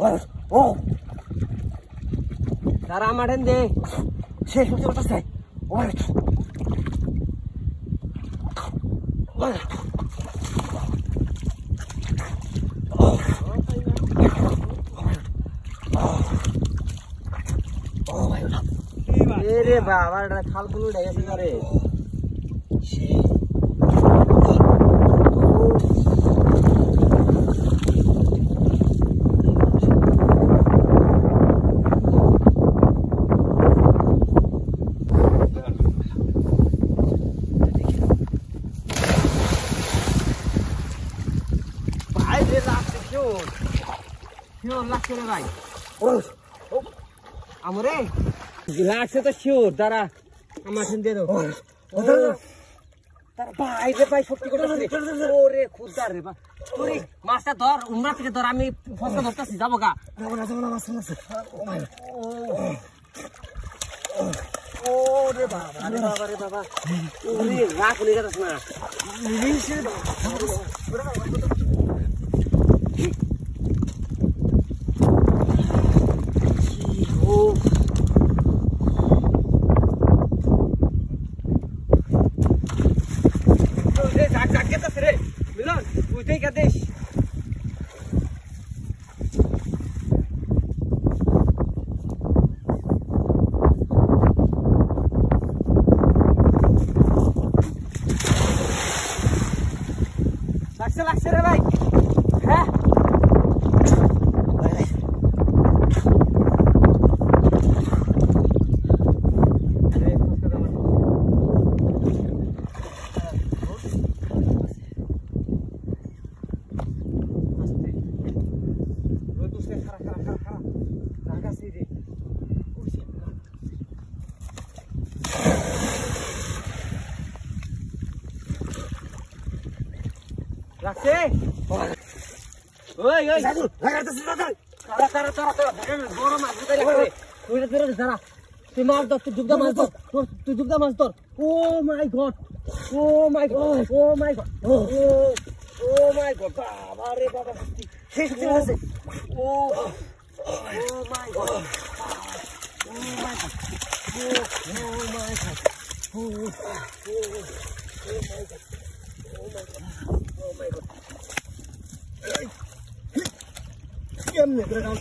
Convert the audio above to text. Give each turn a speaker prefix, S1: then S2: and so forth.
S1: Oh. Tara maden deh. Sih, betul selesai. Oh. अरे बाबा खाल खुल उड़ गया सिंगारे भाई रे लागছে क्यों লাগছে रे भाई আমরে লাগছে তো শিওর দাঁড়া আমার শুন দে দাও তার ভাই রে ভাই সত্যি করে ওরে খুদা রে বা তুই মাছটা ধর উমরা থেকে ধর আমি ফসকা ধরতেছি যাবো গা যাবো না মাছ আছে ওরে বাবা রে বাবা ওরে রাখ উনি যাস না নিলিশে লাগছে রে ভাই হ্যাঁ লাগছে ওই ওই সাধু লাগাতে দাদা তারা বড় মাছ ধরে রাখছে তুই ধরে ধরা তুই মাছ ধর তুই দুগদা মাছ ধর তুই দুগদা মাছ ধর oh my god oh my god oh my god oh my god বাবা রে বাবা শেষ হয়ে গেছে oh my god oh my god oh my god oh my god Oh my god. Em này cái đâu